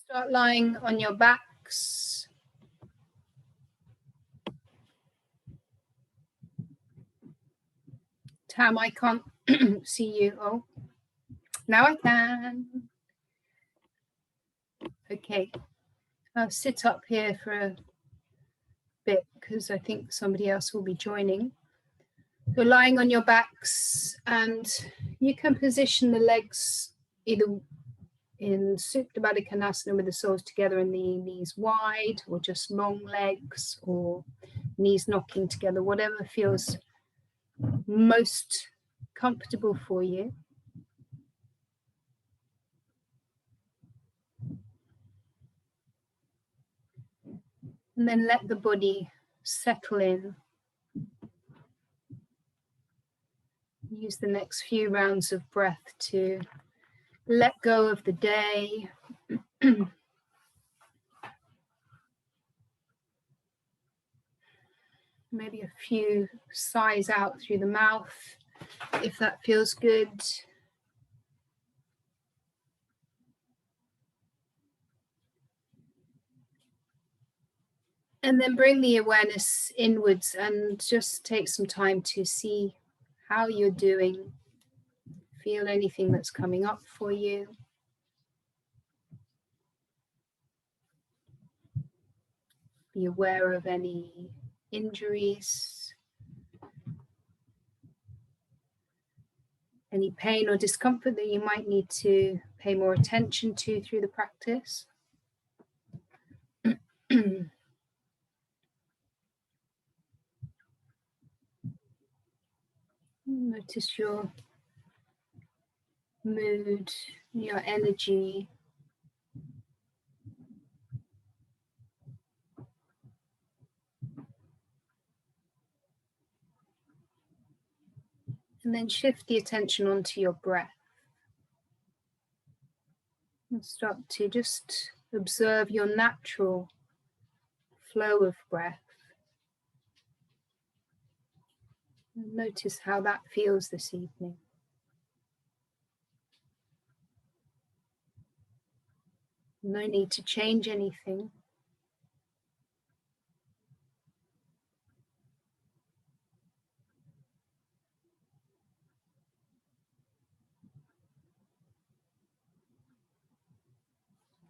Start lying on your backs. Tam, I can't see you. Oh, now I can. Okay, I'll sit up here for a bit because I think somebody else will be joining. You're lying on your backs and you can position the legs either in Supta Baddha Konasana with the soles together and the knees wide, or just long legs, or knees knocking together, whatever feels most comfortable for you. And then let the body settle in. Use the next few rounds of breath to let go of the day. Maybe a few sighs out through the mouth, if that feels good. And then bring the awareness inwards and just take some time to see how you're doing. Feel anything that's coming up for you. Be aware of any injuries, any pain or discomfort that you might need to pay more attention to through the practice. Notice your mood, your energy. And then shift the attention onto your breath. And start to just observe your natural flow of breath. And notice how that feels this evening. No need to change anything.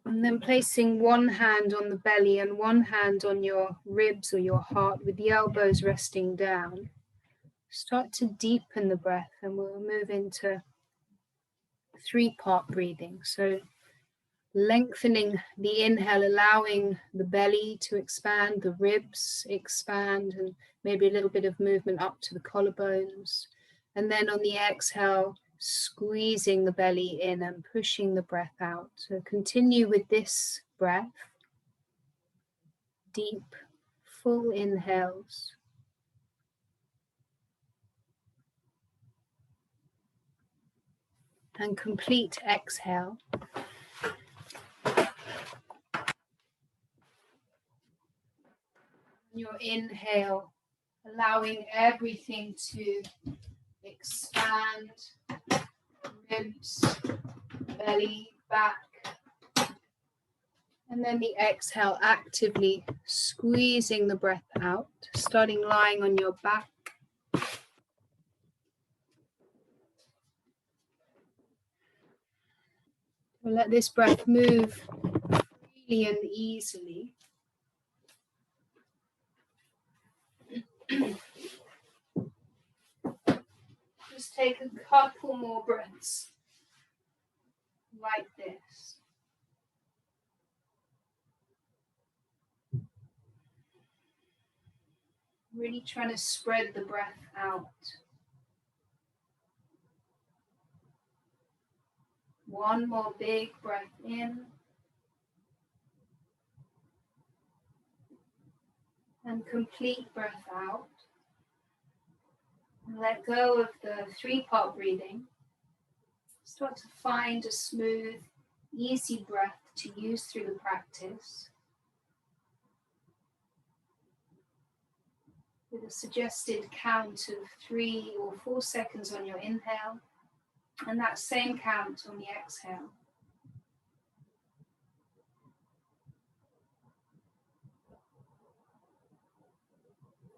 And then placing one hand on the belly and one hand on your ribs or your heart with the elbows resting down. Start to deepen the breath and we'll move into 3-part breathing. So lengthening the inhale, allowing the belly to expand, the ribs expand, and maybe a little bit of movement up to the collarbones. And then on the exhale, squeezing the belly in and pushing the breath out. So continue with this breath. Deep, full inhales. And complete exhale. Your inhale, allowing everything to expand, ribs, belly, back. And then the exhale, actively squeezing the breath out, starting lying on your back. And let this breath move freely and easily. Just take a couple more breaths like this. Really trying to spread the breath out. One more big breath in. And complete breath out. And let go of the 3-part breathing. Start to find a smooth, easy breath to use through the practice. With a suggested count of 3 or 4 seconds on your inhale, and that same count on the exhale.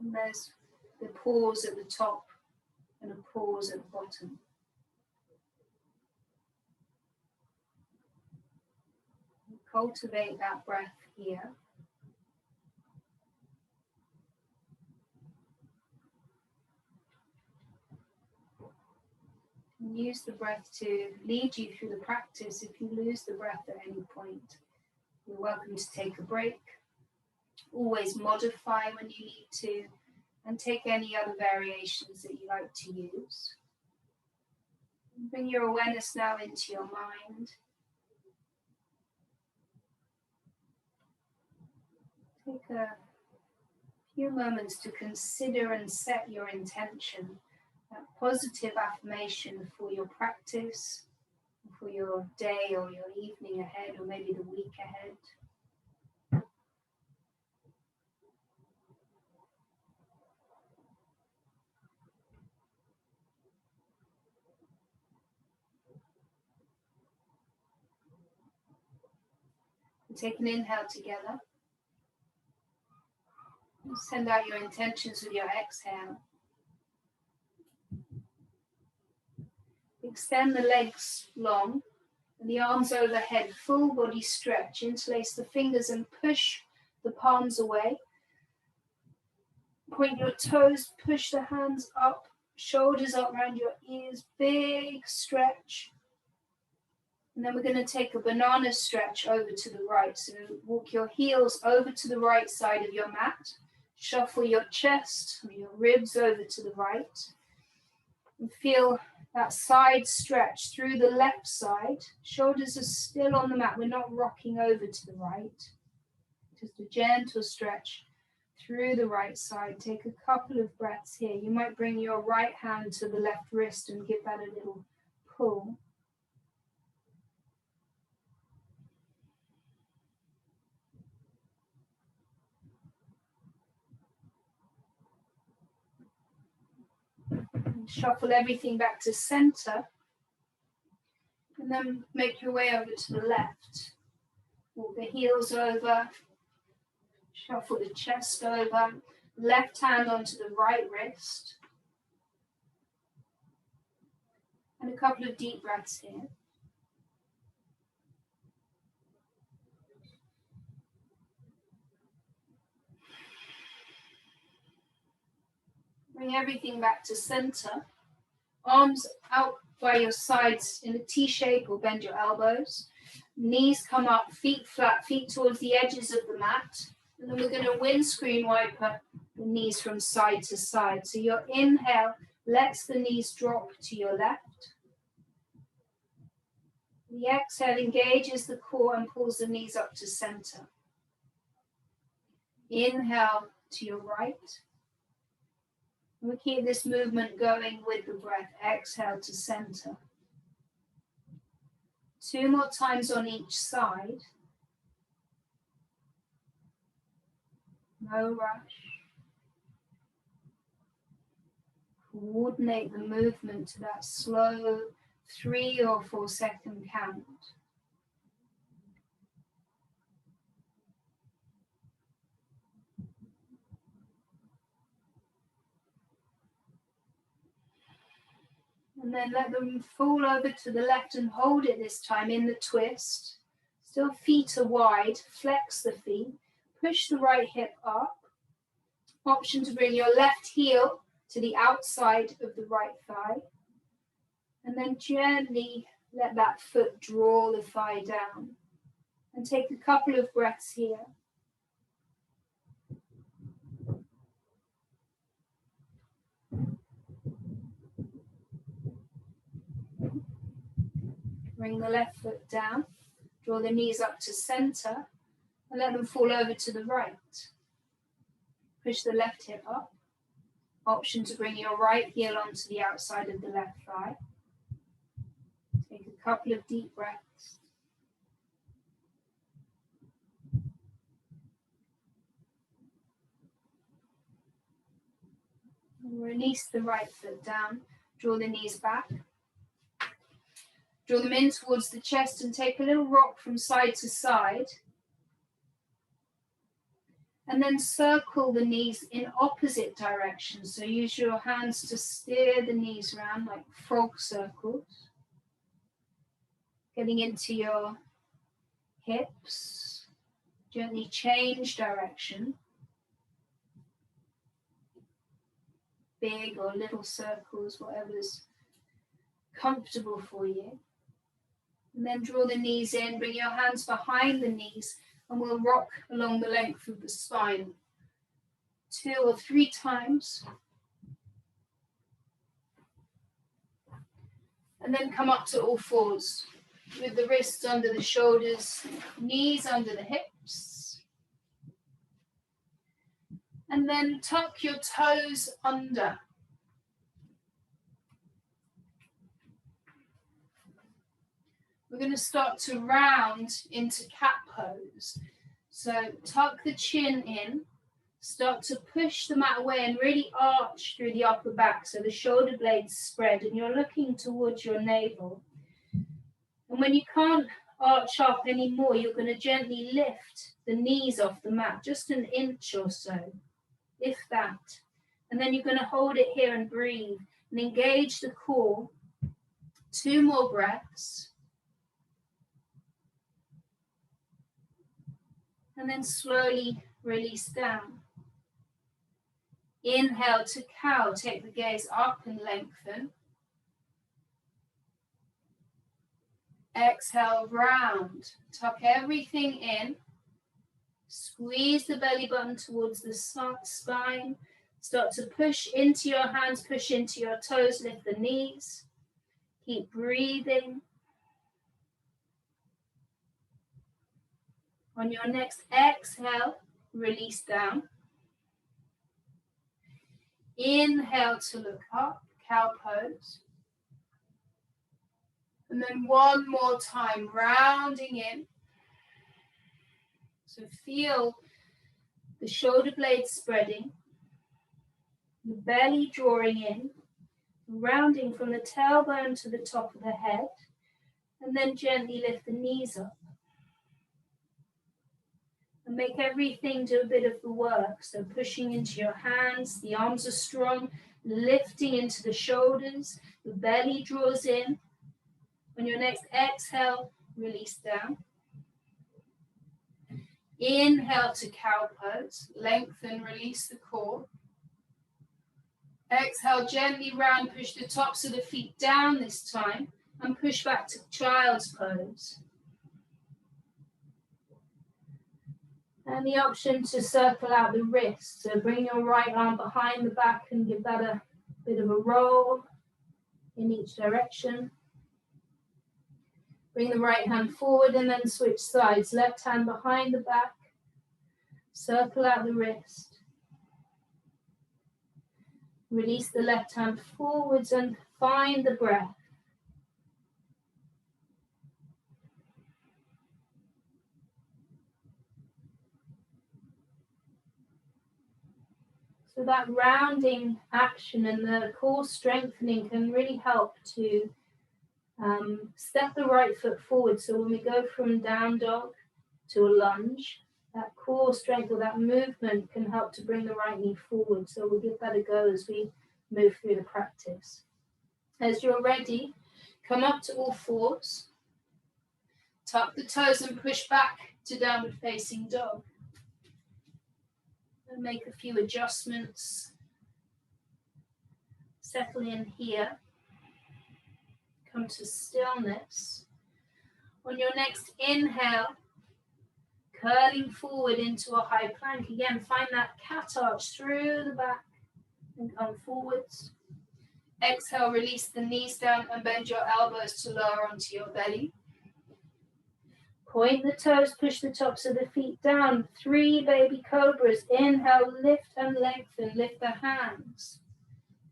And there's the pause at the top and a pause at the bottom. Cultivate that breath here. And use the breath to lead you through the practice. If you lose the breath at any point, you're welcome to take a break. Always modify when you need to, and take any other variations that you like to use. Bring your awareness now into your mind. Take a few moments to consider and set your intention, that positive affirmation for your practice, for your day or your evening ahead, or maybe the week ahead. Take an inhale together. Send out your intentions with your exhale. Extend the legs long and the arms overhead, full body stretch. Interlace the fingers and push the palms away. Point your toes, push the hands up, shoulders up around your ears, big stretch. And then we're going to take a banana stretch over to the right. So walk your heels over to the right side of your mat. Shuffle your chest and your ribs over to the right. And feel that side stretch through the left side. Shoulders are still on the mat. We're not rocking over to the right. Just a gentle stretch through the right side. Take a couple of breaths here. You might bring your right hand to the left wrist and give that a little pull. Shuffle everything back to center, and then make your way over to the left. Walk the heels over, shuffle the chest over, left hand onto the right wrist, and a couple of deep breaths here. Bring everything back to center. Arms out by your sides in a T shape or bend your elbows. Knees come up, feet flat, feet towards the edges of the mat. And then we're going to windscreen wiper the knees from side to side. So your inhale lets the knees drop to your left. The exhale engages the core and pulls the knees up to center. Inhale to your right. We keep this movement going with the breath. Exhale to center. 2 more times on each side. No rush. Coordinate the movement to that slow 3 or 4 second count. And then let them fall over to the left and hold it this time in the twist. Still feet are wide, flex the feet, push the right hip up. Option to bring your left heel to the outside of the right thigh. And then gently let that foot draw the thigh down. And take a couple of breaths here. Bring the left foot down, draw the knees up to center, and let them fall over to the right. Push the left hip up. Option to bring your right heel onto the outside of the left thigh. Take a couple of deep breaths. And release the right foot down, draw the knees back. Draw them in towards the chest and take a little rock from side to side. And then circle the knees in opposite directions. So use your hands to steer the knees around like frog circles. Getting into your hips. Gently change direction. Big or little circles, whatever's comfortable for you. And then draw the knees in, bring your hands behind the knees, and we'll rock along the length of the spine 2 or 3 times. And then come up to all fours with the wrists under the shoulders, knees under the hips. And then tuck your toes under. We're going to start to round into cat pose. So tuck the chin in, start to push the mat away and really arch through the upper back so the shoulder blades spread and you're looking towards your navel. And when you can't arch up anymore, you're going to gently lift the knees off the mat, just an inch or so, if that. And then you're going to hold it here and breathe and engage the core. 2 more breaths. And then slowly release down. Inhale to cow, take the gaze up and lengthen. Exhale, round, tuck everything in. Squeeze the belly button towards the spine. Start to push into your hands, push into your toes, lift the knees. Keep breathing. On your next exhale, release down. Inhale to look up, cow pose. And then one more time, rounding in. So feel the shoulder blades spreading, the belly drawing in, rounding from the tailbone to the top of the head, and then gently lift the knees up. And make everything do a bit of the work. So pushing into your hands, the arms are strong, lifting into the shoulders, the belly draws in. On your next exhale, release down. Inhale to cow pose, lengthen, release the core. Exhale, gently round, push the tops of the feet down this time, and push back to child's pose. And the option to circle out the wrist. So bring your right arm behind the back and give that a bit of a roll in each direction. Bring the right hand forward and then switch sides. Left hand behind the back. Circle out the wrist. Release the left hand forwards and find the breath. So that rounding action and the core strengthening can really help to step the right foot forward. So when we go from down dog to a lunge, that core strength or that movement can help to bring the right knee forward. So we'll give that a go as we move through the practice. As you're ready, come up to all fours, tuck the toes and push back to downward facing dog. And make a few adjustments. Settle in here. Come to stillness. On your next inhale, curling forward into a high plank. Again, find that cat arch through the back and come forwards. Exhale, release the knees down and bend your elbows to lower onto your belly. Point the toes, push the tops of the feet down. 3 baby cobras. Inhale, lift and lengthen. Lift the hands.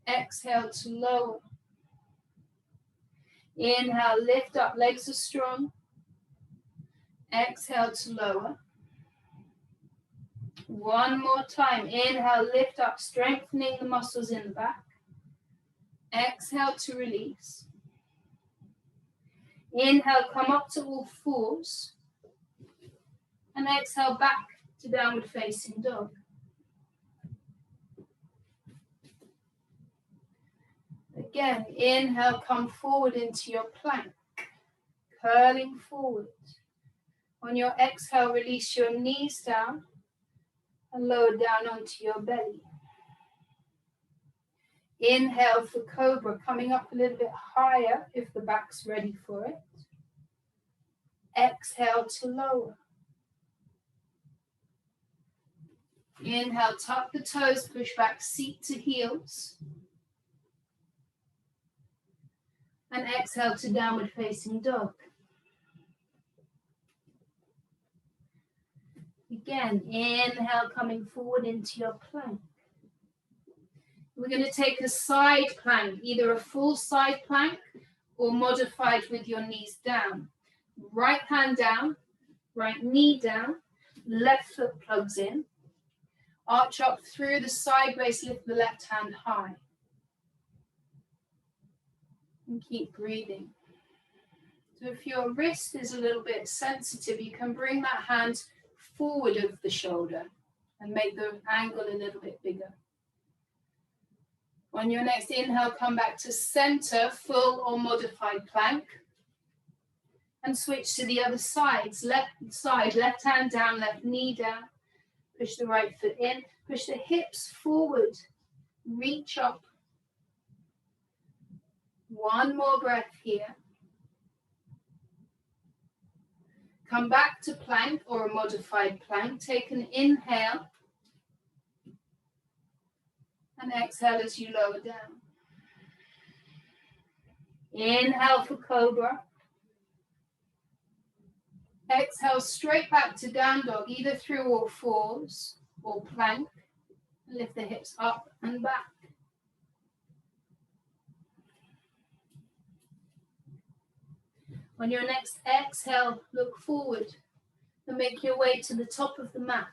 Exhale to lower. Inhale, lift up. Legs are strong. Exhale to lower. One more time. Inhale, lift up, strengthening the muscles in the back. Exhale to release. Inhale, come up to all fours. And exhale back to downward facing dog. Again, inhale, come forward into your plank, curling forward. On your exhale, release your knees down and lower down onto your belly. Inhale for cobra, coming up a little bit higher if the back's ready for it. Exhale to lower. Inhale, tuck the toes, push back, seat to heels. And exhale to downward facing dog. Again, inhale, coming forward into your plank. We're going to take a side plank, either a full side plank or modified with your knees down. Right hand down, right knee down, left foot plugs in. Arch up through the sideways, lift the left hand high. And keep breathing. So if your wrist is a little bit sensitive, you can bring that hand forward of the shoulder and make the angle a little bit bigger. On your next inhale, come back to center, full or modified plank. And switch to the other sides. Left side, left hand down, left knee down. Push the right foot in. Push the hips forward. Reach up. One more breath here. Come back to plank or a modified plank. Take an inhale. And exhale as you lower down. Inhale for cobra. Exhale straight back to down dog, either through all fours or plank. Lift the hips up and back. On your next exhale, look forward and make your way to the top of the mat.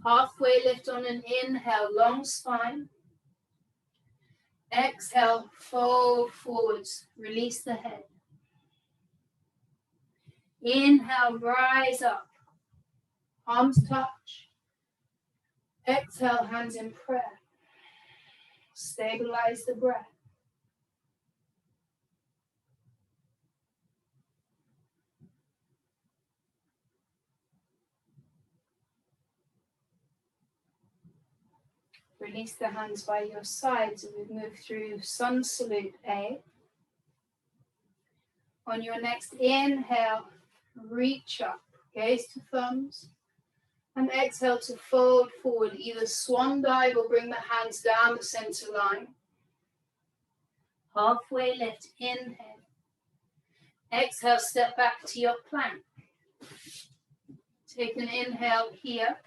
Halfway lift on an inhale, long spine. Exhale, fold forwards, release the head. Inhale, rise up, arms touch. Exhale, hands in prayer. Stabilize the breath. Release the hands by your sides and we've moved through Sun Salute A. On your next inhale, reach up, gaze to thumbs, and exhale to fold forward, either swan dive or bring the hands down the center line. Halfway lift, inhale. Exhale, step back to your plank. Take an inhale here.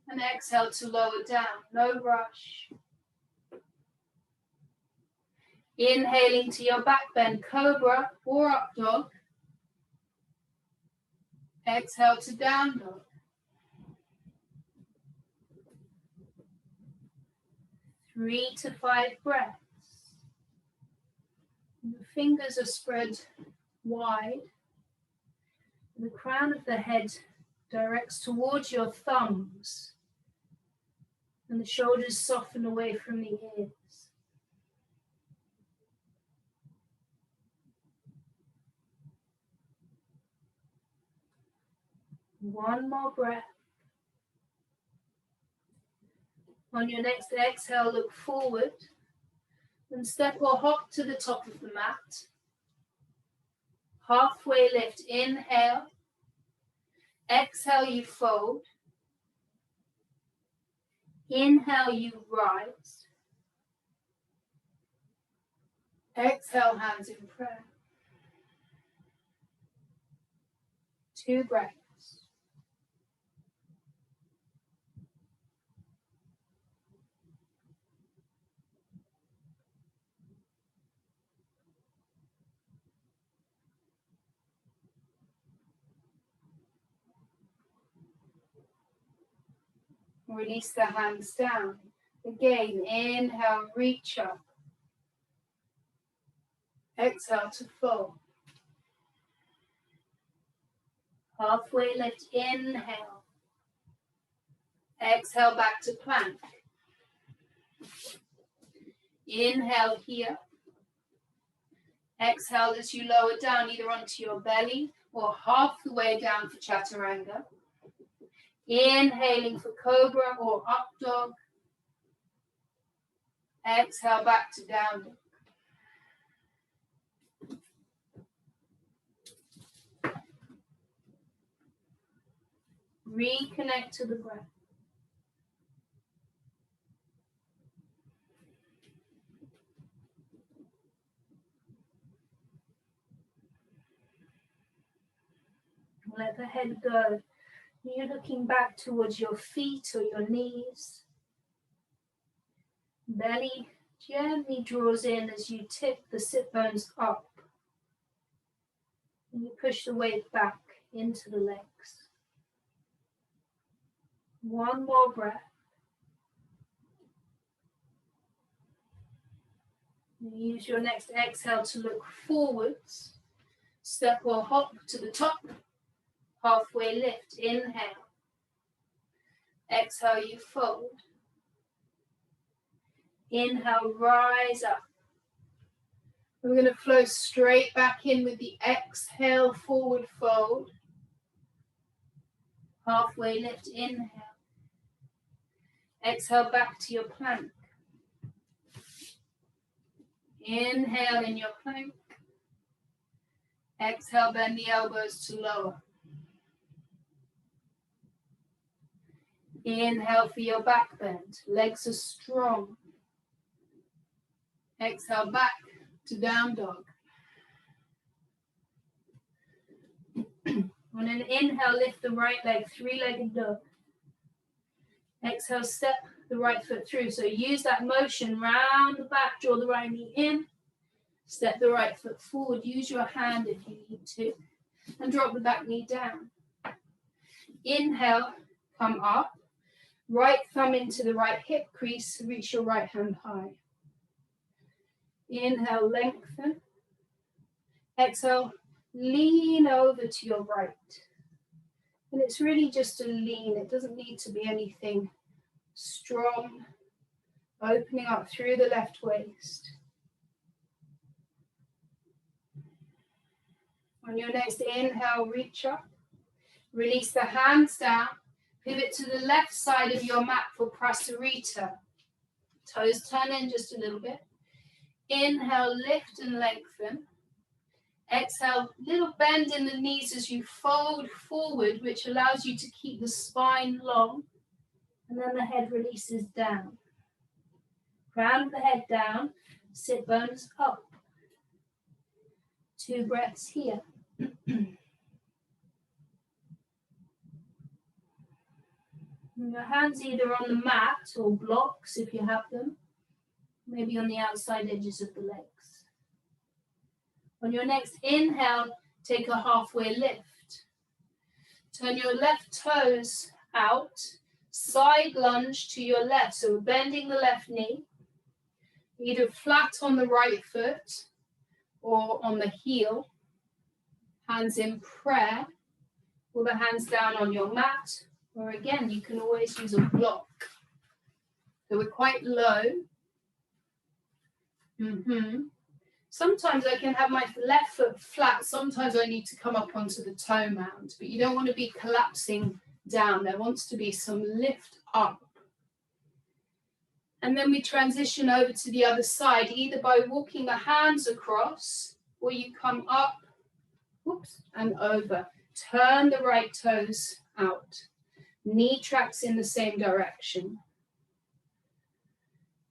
And exhale to lower down, no rush. Inhaling to your back bend, cobra or up dog. Exhale to down dog. Three to 5 breaths. The fingers are spread wide. The crown of the head directs towards your thumbs. And the shoulders soften away from the ears. One more breath. On your next exhale, look forward and step or hop to the top of the mat. Halfway lift, inhale. Exhale, you fold. Inhale, you rise. Exhale, hands in prayer. 2 breaths. Release the hands down. Again, inhale, reach up. Exhale to fold. Halfway lift, inhale. Exhale back to plank. Inhale here. Exhale as you lower down either onto your belly or half the way down for chaturanga. Inhaling for cobra or up dog. Exhale back to down dog. Reconnect to the breath. Let the head go. You're looking back towards your feet or your knees. Belly gently draws in as you tip the sit bones up. And you push the weight back into the legs. One more breath. Use your next exhale to look forwards. Step or hop to the top. Halfway lift. Inhale. Exhale, you fold. Inhale, rise up. We're going to flow straight back in with the exhale, forward fold. Halfway lift. Inhale. Exhale back to your plank. Inhale in your plank. Exhale, bend the elbows to lower. Inhale for your back bend. Legs are strong. Exhale back to down dog. On an inhale, lift the right leg, three-legged dog. Exhale, step the right foot through. So use that motion round the back, draw the right knee in. Step the right foot forward. Use your hand if you need to. And drop the back knee down. Inhale, come up. Right thumb into the right hip crease. Reach your right hand high. Inhale, lengthen. Exhale, lean over to your right. And it's really just a lean. It doesn't need to be anything strong. Opening up through the left waist. On your next inhale, reach up. Release the hands down. Pivot to the left side of your mat for Prasarita. Toes turn in just a little bit. Inhale, lift and lengthen. Exhale, little bend in the knees as you fold forward, which allows you to keep the spine long. And then the head releases down. Crown of the head down, sit bones up. 2 breaths here. Your hands either on the mat or blocks if you have them, maybe on the outside edges of the legs. On your next inhale, take a halfway lift. Turn your left toes out, side lunge to your left. So we're bending the left knee, either flat on the right foot or on the heel. Hands in prayer, or the hands down on your mat. Or again, you can always use a block. So we're quite low. Sometimes I can have my left foot flat. Sometimes I need to come up onto the toe mound. But you don't want to be collapsing down. There wants to be some lift up. And then we transition over to the other side, either by walking the hands across, or you come up, and over. Turn the right toes out. Knee tracks in the same direction.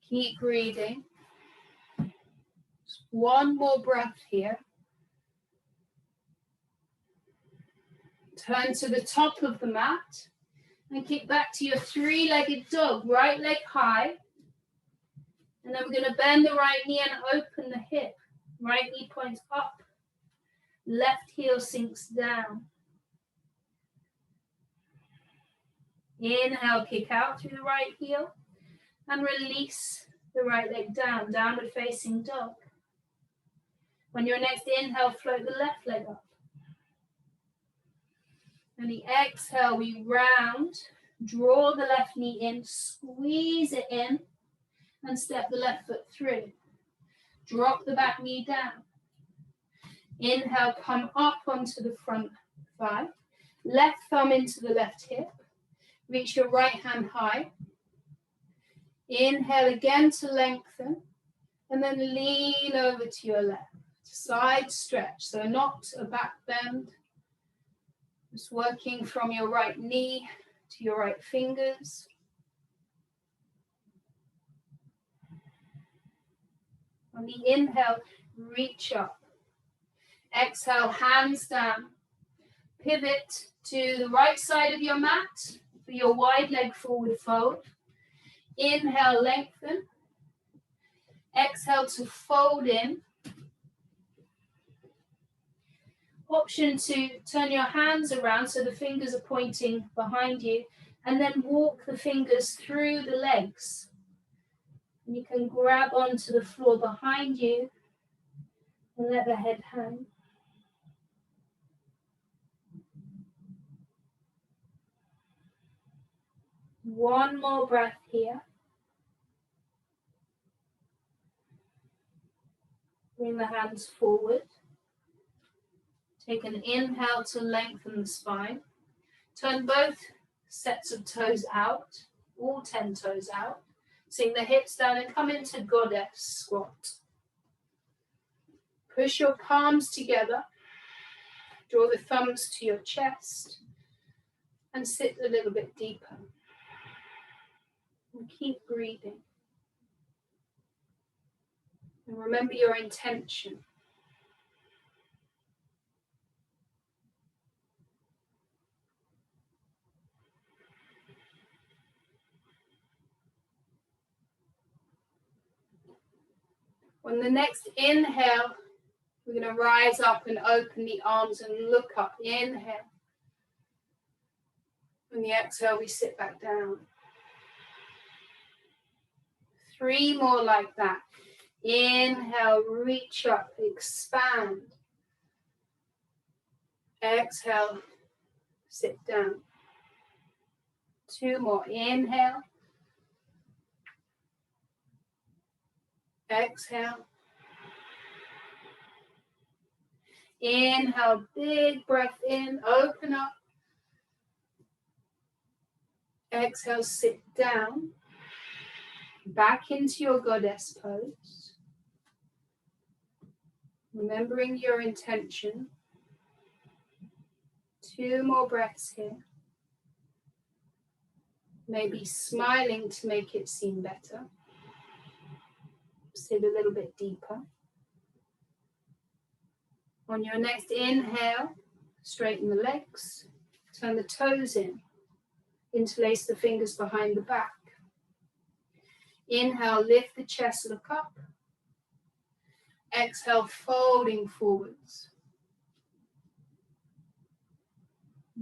Keep breathing. Just one more breath here. Turn to the top of the mat and kick back to your 3-legged dog. Right leg high. And then we're going to bend the right knee and open the hip. Right knee points up. Left heel sinks down. Inhale, kick out through the right heel and release the right leg down, downward facing dog. On your next inhale, float the left leg up. And the exhale, we round, draw the left knee in, squeeze it in, and step the left foot through. Drop the back knee down. Inhale, come up onto the front thigh. Left thumb into the left hip. Reach your right hand high. Inhale again to lengthen. And then lean over to your left. Side stretch, so not a back bend. Just working from your right knee to your right fingers. On the inhale, reach up. Exhale, hands down. Pivot to the right side of your mat for your wide leg forward fold. Inhale, lengthen. Exhale to fold in. Option to turn your hands around so the fingers are pointing behind you, and then walk the fingers through the legs. And you can grab onto the floor behind you and let the head hang. One more breath here. Bring the hands forward. Take an inhale to lengthen the spine. Turn both sets of toes out, all 10 toes out. Sink the hips down and come into goddess squat. Push your palms together. Draw the thumbs to your chest and sit a little bit deeper. And keep breathing. And remember your intention. On the next inhale, we're going to rise up and open the arms and look up. Inhale. On the exhale, we sit back down. 3 more like that. Inhale, reach up, expand. Exhale, sit down. 2 more. Inhale. Exhale. Inhale, big breath in, open up. Exhale, sit down. Back into your goddess pose. Remembering your intention. 2 more breaths here. Maybe smiling to make it seem better. Sit a little bit deeper. On your next inhale, straighten the legs. Turn the toes in. Interlace the fingers behind the back. Inhale, lift the chest, look up. Exhale, folding forwards.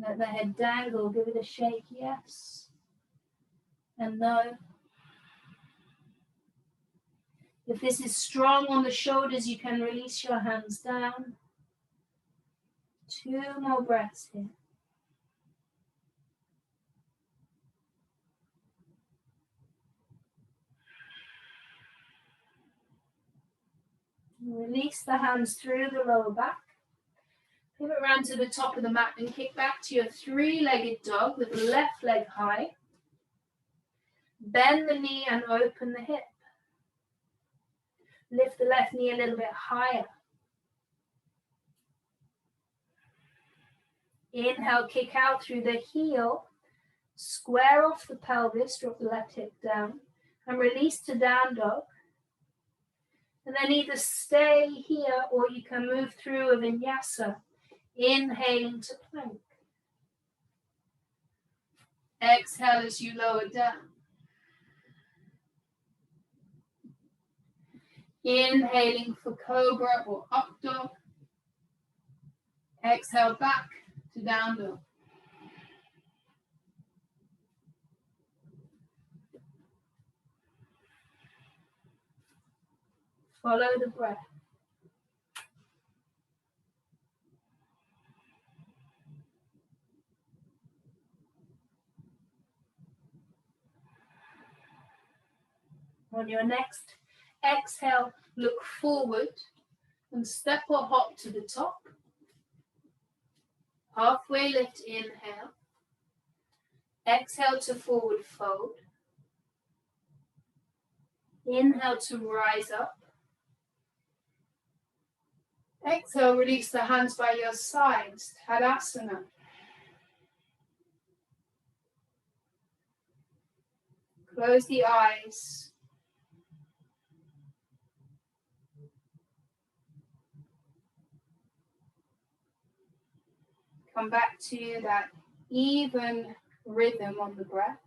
Let the head dangle, give it a shake, yes and no. If this is strong on the shoulders, you can release your hands down. 2 more breaths here. Release the hands through the lower back. Pivot around to the top of the mat and kick back to your 3-legged dog with the left leg high. Bend the knee and open the hip. Lift the left knee a little bit higher. Inhale, kick out through the heel. Square off the pelvis, drop the left hip down. And release to down dog. And then either stay here or you can move through a vinyasa. Inhaling to plank. Exhale as you lower down. Inhaling for cobra or up dog. Exhale back to down dog. Follow the breath. On your next exhale, look forward and step or hop to the top. Halfway lift, inhale. Exhale to forward fold. Inhale to rise up. Exhale, release the hands by your sides, Tadasana. Close the eyes. Come back to that even rhythm on the breath.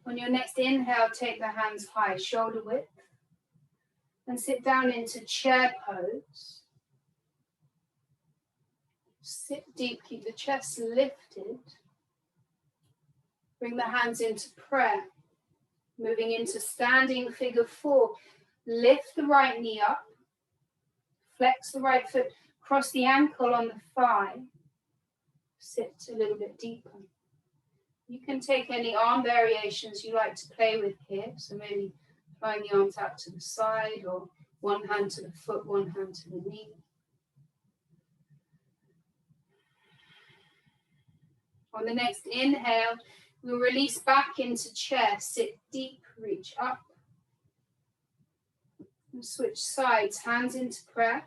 On your next inhale, take the hands high, shoulder width, and sit down into chair pose. Sit deep, keep the chest lifted. Bring the hands into prayer. Moving into standing figure 4. Lift the right knee up. Flex the right foot. Cross the ankle on the thigh. Sit a little bit deeper. You can take any arm variations you like to play with here. So maybe flying the arms out to the side, or one hand to the foot, one hand to the knee. On the next inhale, we'll release back into chair. Sit deep, reach up. And switch sides, hands into prayer.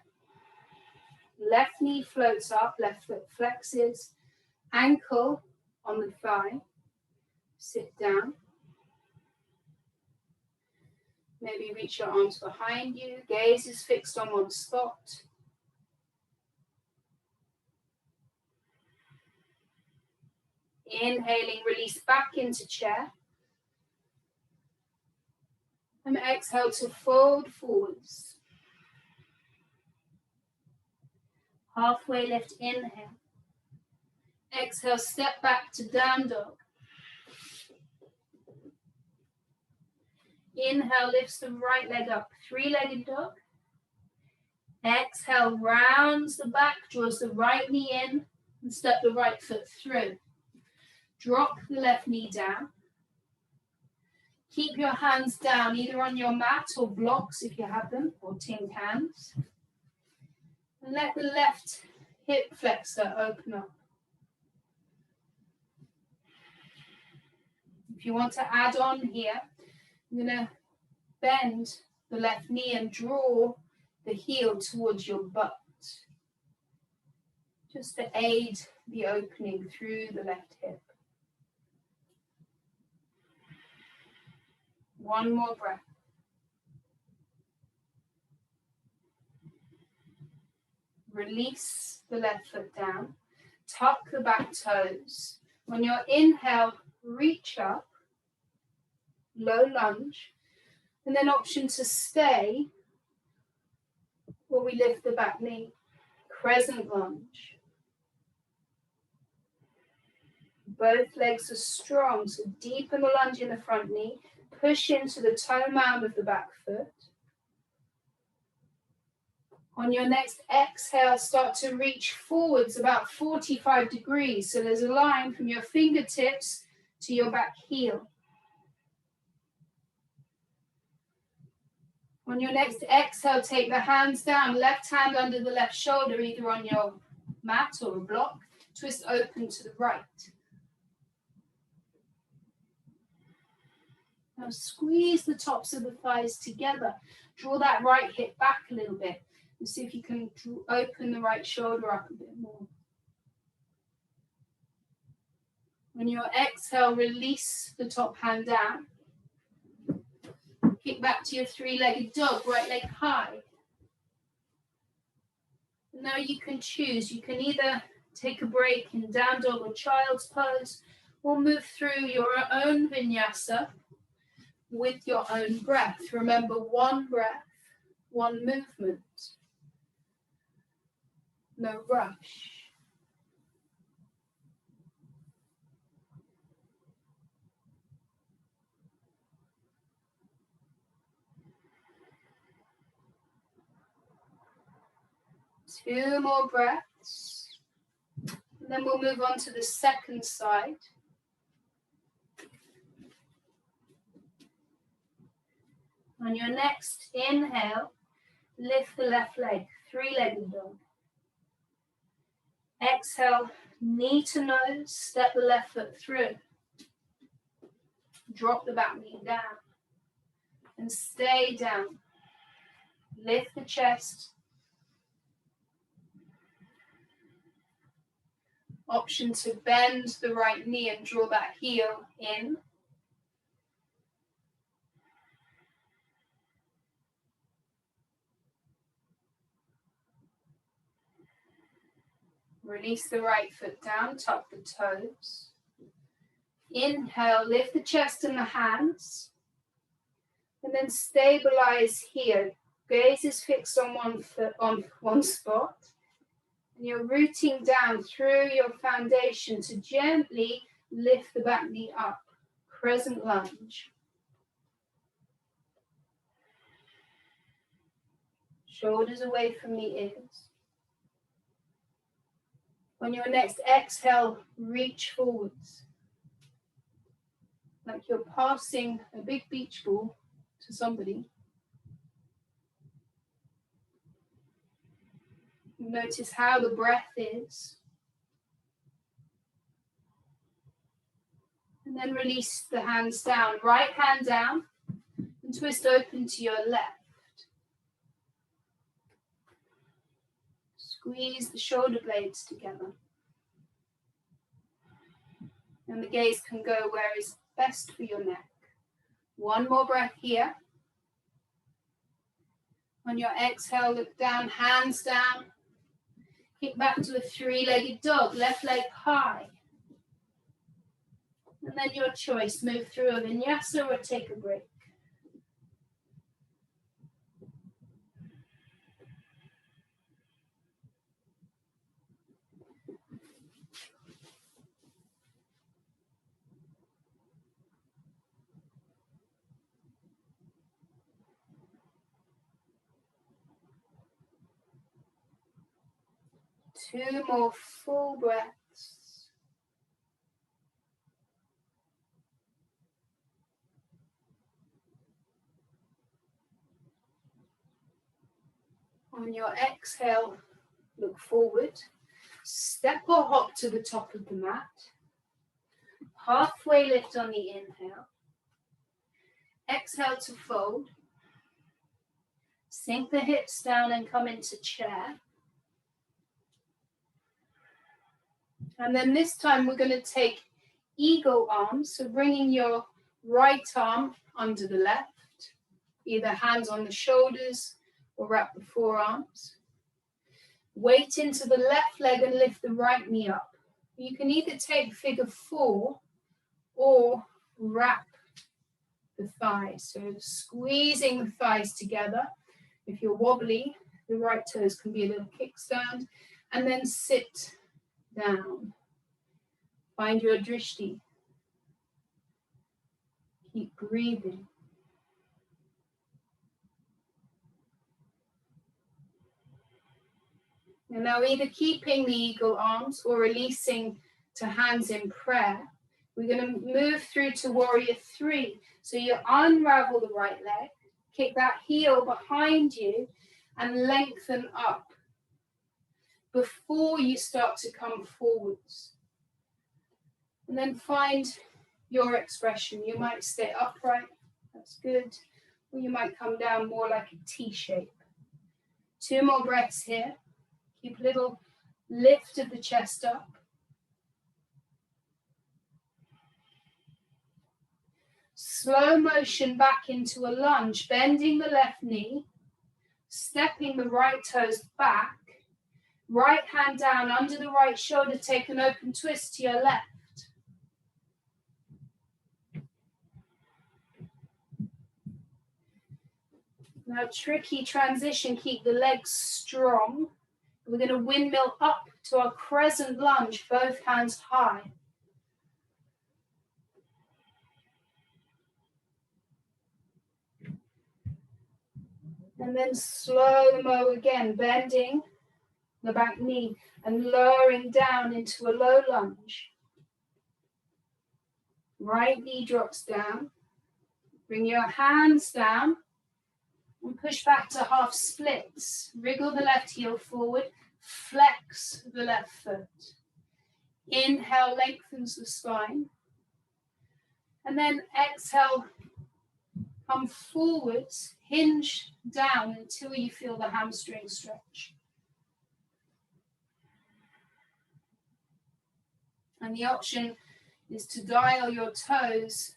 Left knee floats up, left foot flexes. Ankle on the thigh. Sit down. Maybe reach your arms behind you. Gaze is fixed on one spot. Inhaling, release back into chair. And exhale to fold forwards. Halfway lift, inhale. Exhale, step back to down dog. Inhale, lifts the right leg up, three-legged dog. Exhale, rounds the back, draws the right knee in, and step the right foot through. Drop the left knee down. Keep your hands down, either on your mat or blocks if you have them, or tin cans. And let the left hip flexor open up. If you want to add on here, I'm going to bend the left knee and draw the heel towards your butt, just to aid the opening through the left hip. One more breath. Release the left foot down. Tuck the back toes. On your inhale, reach up. Low lunge. And then option to stay, or we lift the back knee. Crescent lunge. Both legs are strong, so deepen the lunge in the front knee. Push into the toe mound of the back foot. On your next exhale, start to reach forwards about 45 degrees. So there's a line from your fingertips to your back heel. On your next exhale, take the hands down, left hand under the left shoulder, either on your mat or a block. Twist open to the right. Now squeeze the tops of the thighs together. Draw that right hip back a little bit. And see if you can open the right shoulder up a bit more. On your exhale, release the top hand down. Kick back to your three-legged dog, right leg high. Now you can choose. You can either take a break in down dog or child's pose, or move through your own vinyasa with your own breath. Remember, one breath, one movement. No rush. 2 more breaths. And then we'll move on to the second side. On your next inhale, lift the left leg, three-legged dog. Exhale, knee to nose, step the left foot through. Drop the back knee down and stay down. Lift the chest. Option to bend the right knee and draw that heel in. Release the right foot down, tuck the toes. Inhale, lift the chest and the hands. And then stabilize here. Gaze is fixed on one foot, on one spot. And you're rooting down through your foundation to gently lift the back knee up. Crescent lunge. Shoulders away from the ears. On your next exhale, reach forwards. Like you're passing a big beach ball to somebody. Notice how the breath is. And then release the hands down. Right hand down and twist open to your left. Squeeze the shoulder blades together. And the gaze can go where is best for your neck. One more breath here. On your exhale, look down, hands down. Kick back to a three-legged dog, left leg high. And then your choice, move through a vinyasa or take a break. Two more full breaths. On your exhale, look forward. Step or hop to the top of the mat. Halfway lift on the inhale. Exhale to fold. Sink the hips down and come into chair. And then this time we're going to take eagle arms. So bringing your right arm under the left, either hands on the shoulders or wrap the forearms. Weight into the left leg and lift the right knee up. You can either take figure 4 or wrap the thighs. So squeezing the thighs together. If you're wobbly, the right toes can be a little kickstand. And then sit down. Find your drishti. Keep breathing. And now either keeping the eagle arms or releasing to hands in prayer, we're going to move through to warrior 3. So you unravel the right leg, kick that heel behind you and lengthen up before you start to come forwards. And then find your expression. You might stay upright, that's good. Or you might come down more like a T shape. 2 more breaths here. Keep a little lift of the chest up. Slow motion back into a lunge, bending the left knee, stepping the right toes back, right hand down under the right shoulder, take an open twist to your left. Now tricky transition, keep the legs strong. We're going to windmill up to our crescent lunge, both hands high. And then slow-mo again, bending the back knee and lowering down into a low lunge. Right knee drops down. Bring your hands down and push back to half splits. Wriggle the left heel forward. Flex the left foot. Inhale, lengthens the spine. And then exhale, come forwards, hinge down until you feel the hamstring stretch. And the option is to dial your toes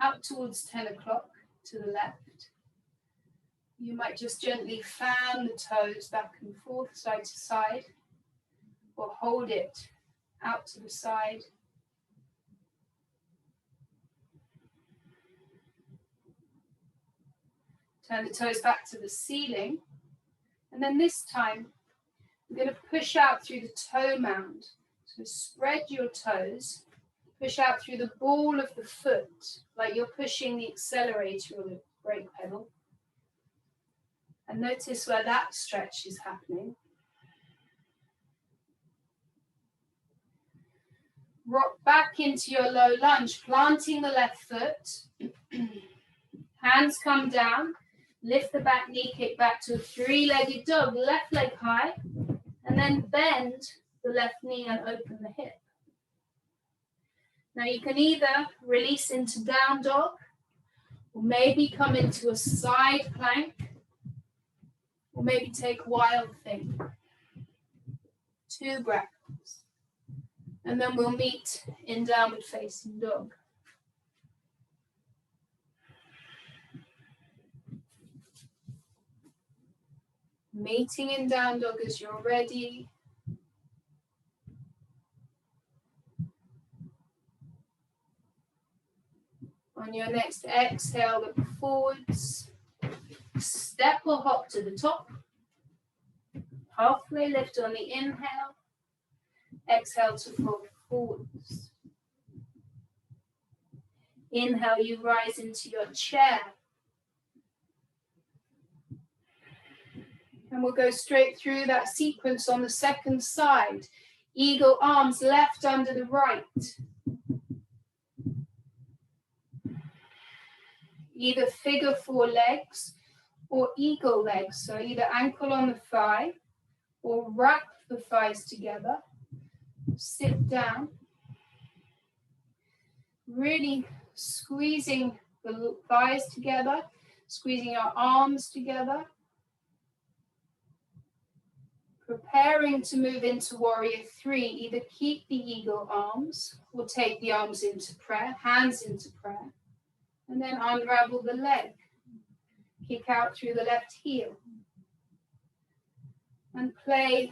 out towards 10 o'clock to the left. You might just gently fan the toes back and forth, side to side, or hold it out to the side. Turn the toes back to the ceiling. And then this time, we're going to push out through the toe mound. So spread your toes, push out through the ball of the foot, like you're pushing the accelerator or the brake pedal. And notice where that stretch is happening. Rock back into your low lunge, planting the left foot. Hands come down. Lift the back knee, kick back to a three-legged dog, left leg high, and then bend the left knee and open the hip. Now you can either release into down dog, or maybe come into a side plank, or maybe take wild thing. 2 breaths. And then we'll meet in downward facing dog. Meeting in down dog as you're ready. On your next exhale, look forwards. Step or hop to the top. Halfway lift on the inhale. Exhale to fold forwards. Inhale, you rise into your chair. And we'll go straight through that sequence on the second side. Eagle arms left under the right. Either figure 4 legs or eagle legs. So either ankle on the thigh or wrap the thighs together. Sit down. Really squeezing the thighs together, squeezing your arms together. Preparing to move into warrior 3, either keep the eagle arms or take the arms into prayer, hands into prayer, and then unravel the leg. Kick out through the left heel. And play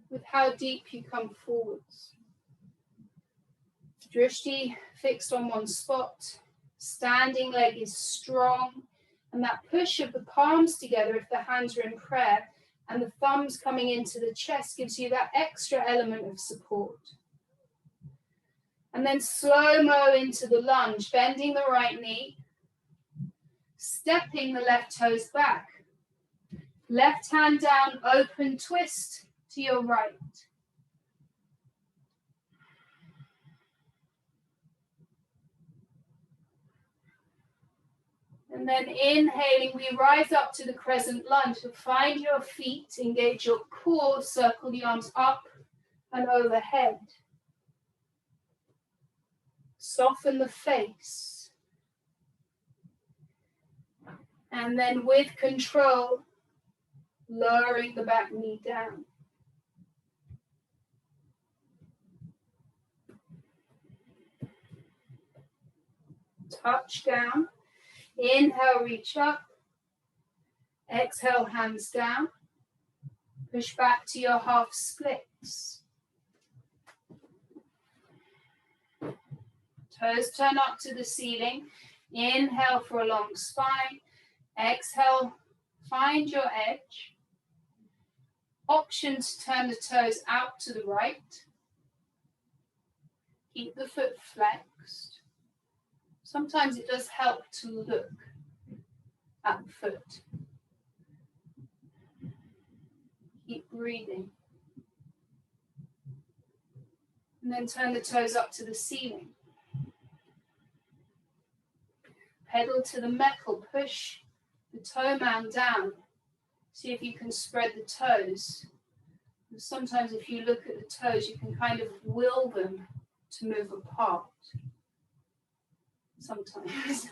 with how deep you come forwards. Drishti fixed on one spot. Standing leg is strong. And that push of the palms together, if the hands are in prayer, and the thumbs coming into the chest gives you that extra element of support. And then slow-mo into the lunge, bending the right knee, stepping the left toes back. Left hand down, open twist to your right. And then inhaling, we rise up to the crescent lunge. So find your feet, engage your core, circle the arms up and overhead. Soften the face. And then with control, lowering the back knee down. Touch down. Inhale, reach up. Exhale, hands down. Push back to your half splits. Toes turn up to the ceiling. Inhale for a long spine. Exhale, find your edge. Option to turn the toes out to the right. Keep the foot flexed. Sometimes it does help to look at the foot. Keep breathing. And then turn the toes up to the ceiling. Pedal to the metal, push the toe man down. See if you can spread the toes. And sometimes if you look at the toes, you can kind of will them to move apart. Sometimes.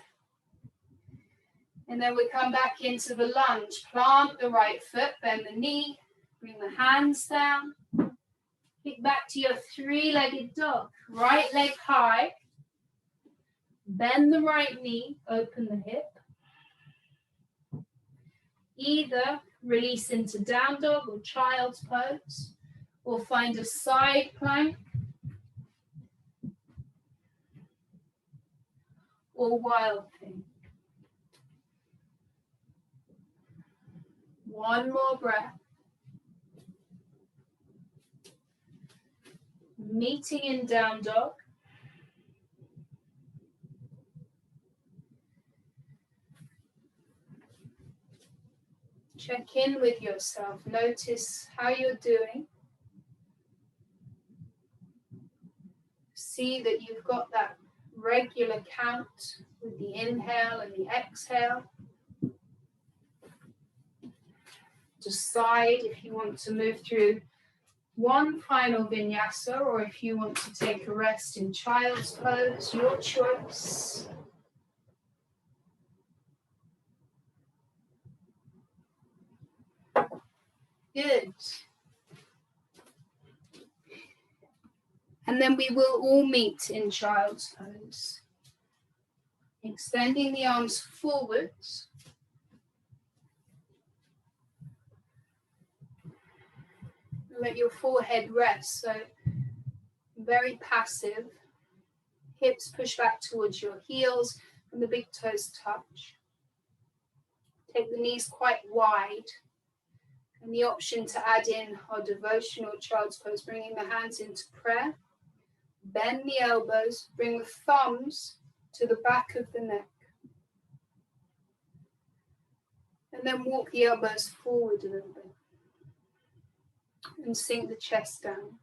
And then we come back into the lunge. Plant the right foot, bend the knee, bring the hands down. Kick back to your three-legged dog. Right leg high. Bend the right knee, open the hip. Either release into down dog or child's pose, or find a side plank, or wild thing. One more breath. Meeting in down dog. Check in with yourself. Notice how you're doing. See that you've got that regular count with the inhale and the exhale. Decide if you want to move through one final vinyasa or if you want to take a rest in child's pose, your choice. Good. And then we will all meet in child's pose. Extending the arms forwards. Let your forehead rest, so very passive. Hips push back towards your heels and the big toes touch. Take the knees quite wide. And the option to add in our devotional child's pose, bringing the hands into prayer. Bend the elbows, bring the thumbs to the back of the neck. And then walk the elbows forward a little bit. And sink the chest down.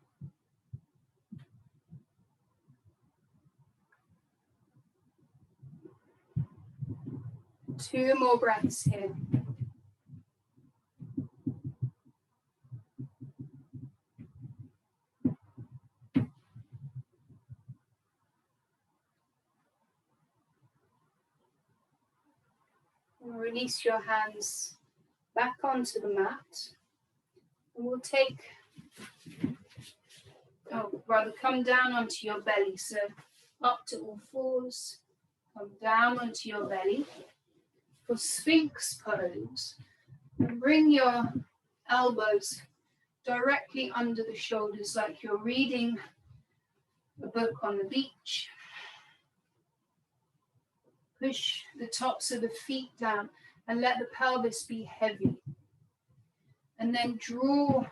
Two more breaths here. And release your hands back onto the mat. And we'll come down onto your belly. So up to all fours, come down onto your belly. For Sphinx pose, and bring your elbows directly under the shoulders like you're reading a book on the beach. Push the tops of the feet down and let the pelvis be heavy. And then draw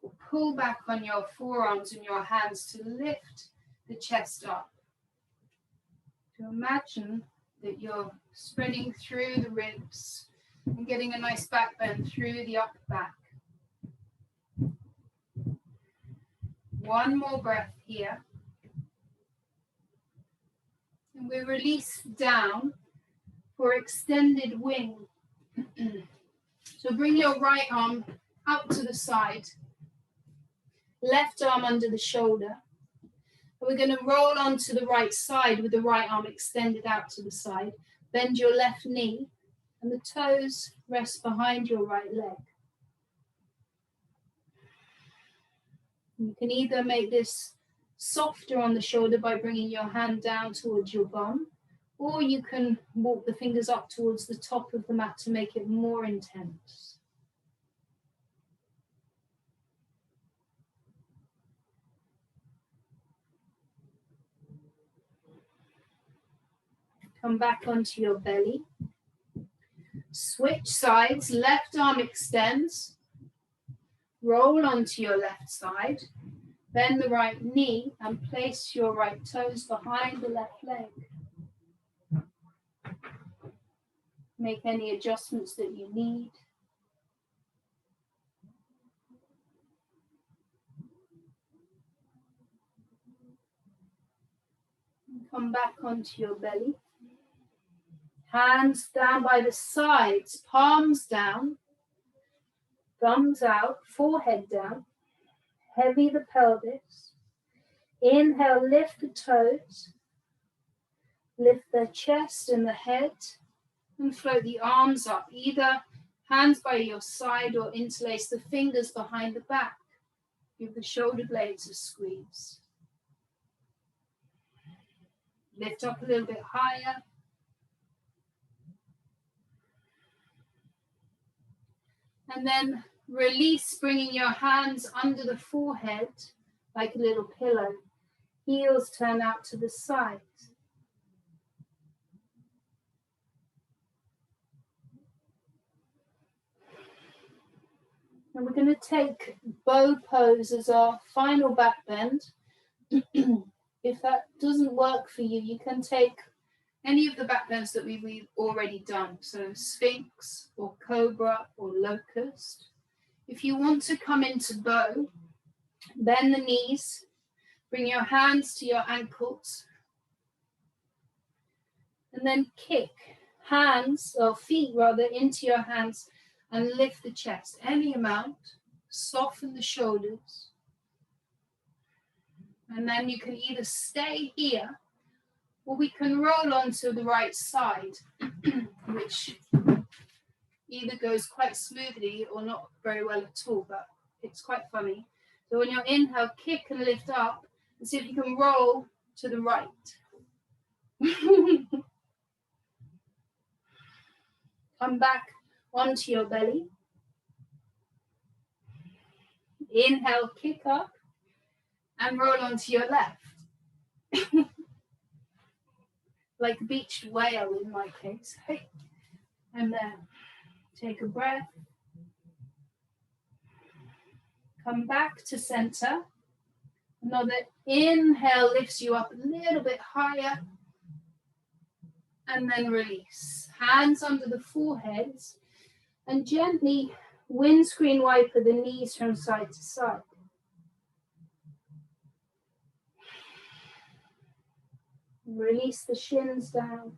or pull back on your forearms and your hands to lift the chest up. To imagine that you're spreading through the ribs and getting a nice back bend through the upper back. One more breath here. And we release down for extended wing. So bring your right arm out to the side. Left arm under the shoulder. We're going to roll onto the right side with the right arm extended out to the side. Bend your left knee and the toes rest behind your right leg. You can either make this softer on the shoulder by bringing your hand down towards your bum, or you can walk the fingers up towards the top of the mat to make it more intense. Come back onto your belly. Switch sides, left arm extends. Roll onto your left side. Bend the right knee and place your right toes behind the left leg. Make any adjustments that you need. Come back onto your belly. Hands down by the sides, palms down, thumbs out, forehead down. Heavy the pelvis. Inhale, lift the toes. Lift the chest and the head. And float the arms up, either hands by your side or interlace the fingers behind the back. Give the shoulder blades a squeeze. Lift up a little bit higher. And then release, bringing your hands under the forehead like a little pillow. Heels turn out to the side. And we're going to take bow pose as our final back bend. If that doesn't work for you, you can take any of the back bends that we've already done. So Sphinx or Cobra or Locust. If you want to come into bow, bend the knees, bring your hands to your ankles, and then kick hands, or feet rather, into your hands and lift the chest. Any amount, soften the shoulders. And then you can either stay here or we can roll onto the right side, which either goes quite smoothly or not very well at all, but it's quite funny. So when you inhale, kick and lift up, and see if you can roll to the right. Come back onto your belly. Inhale, kick up, and roll onto your left. Like a beached whale in my case. And then take a breath. Come back to center. Another inhale lifts you up a little bit higher. And then release. Hands under the foreheads. And gently windscreen wiper the knees from side to side. Release the shins down.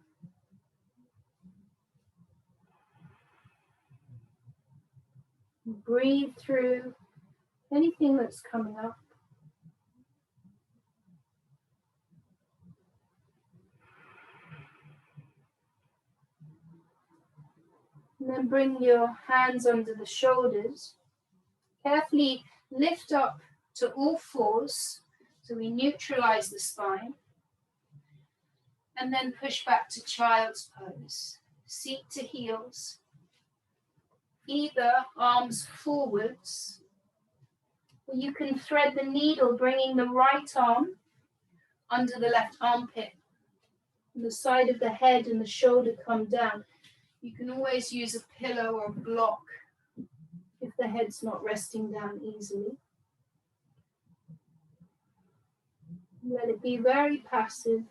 Breathe through anything that's coming up. And then bring your hands under the shoulders. Carefully lift up to all fours so we neutralize the spine. And then push back to child's pose. Seat to heels. Either arms forwards, or you can thread the needle, bringing the right arm under the left armpit. And the side of the head and the shoulder come down. You can always use a pillow or a block if the head's not resting down easily. Let it be very passive.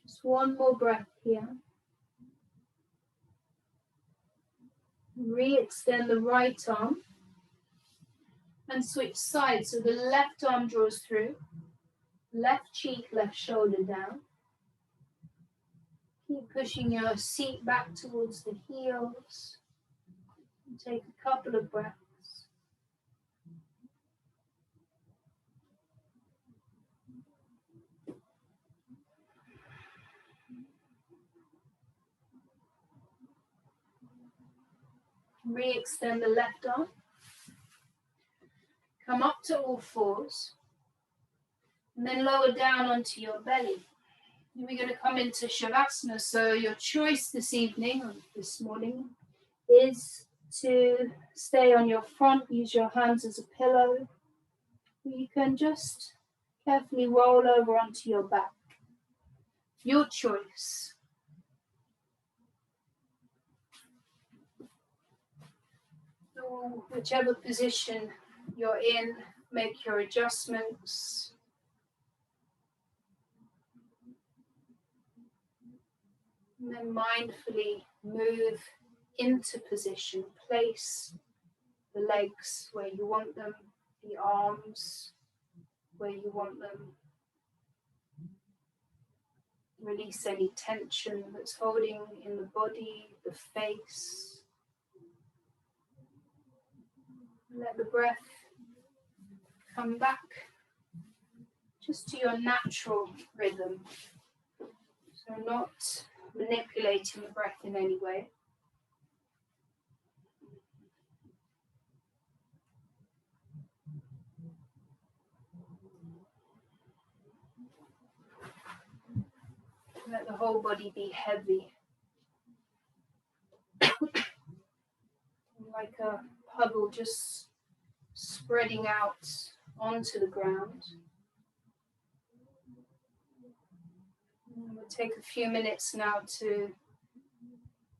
Just one more breath here. Re-extend the right arm and switch sides. So the left arm draws through, left cheek, left shoulder down. Keep pushing your seat back towards the heels. And take a couple of breaths. Re-extend the left arm. Come up to all fours. And then lower down onto your belly. And we're going to come into Shavasana. So your choice this evening, or this morning, is to stay on your front, use your hands as a pillow. You can just carefully roll over onto your back. Your choice. So whichever position you're in, make your adjustments. And then mindfully move into position. Place the legs where you want them, the arms. where you want them. Release any tension that's holding in the body, the face. Let the breath come back just to your natural rhythm. So not manipulating the breath in any way. Let the whole body be heavy. Like a puddle just spreading out onto the ground. And we'll take a few minutes now to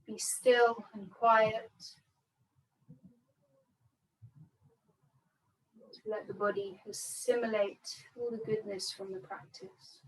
be still and quiet. To let the body assimilate all the goodness from the practice.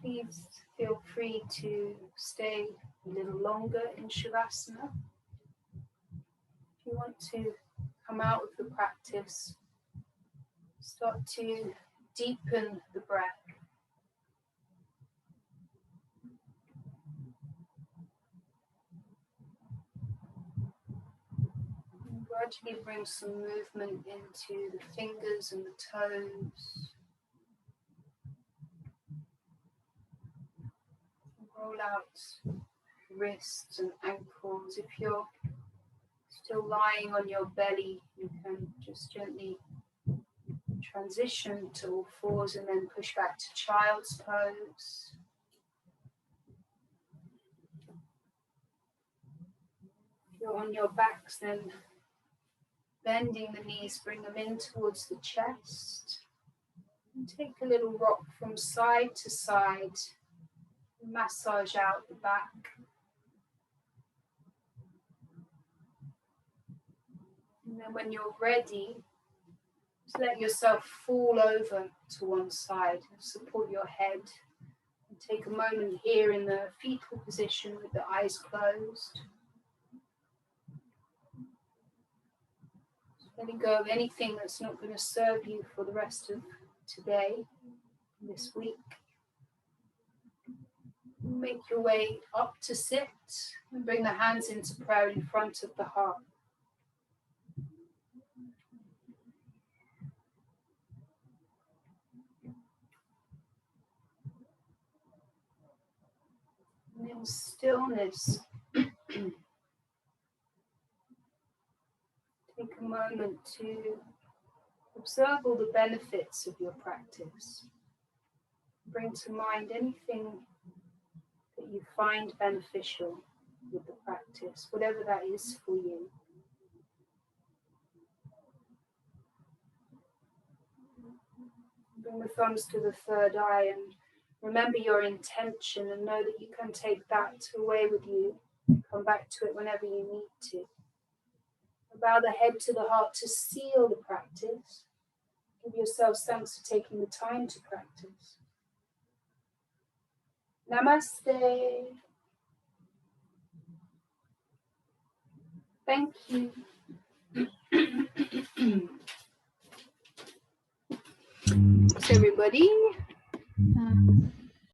Please feel free to stay a little longer in Shavasana. If you want to come out of the practice, start to deepen the breath. And gradually bring some movement into the fingers and the toes. Roll out wrists and ankles. If you're still lying on your belly, you can just gently transition to all fours and then push back to child's pose. If you're on your backs, then bending the knees, bring them in towards the chest. And take a little rock from side to side. Massage out the back. And then when you're ready, just let yourself fall over to one side and support your head. And take a moment here in the fetal position with the eyes closed. Just letting go of anything that's not going to serve you for the rest of today, this week. Make your way up to sit and bring the hands into prayer in front of the heart. in stillness. Take a moment to observe all the benefits of your practice. Bring to mind anything that you find beneficial with the practice, whatever that is for you. Bring the thumbs to the third eye and remember your intention, and know that you can take that away with you. Come back to it whenever you need to. Bow the head to the heart to seal the practice. Give yourselves thanks for taking the time to practice. Namaste. Thank you. Thanks, everybody.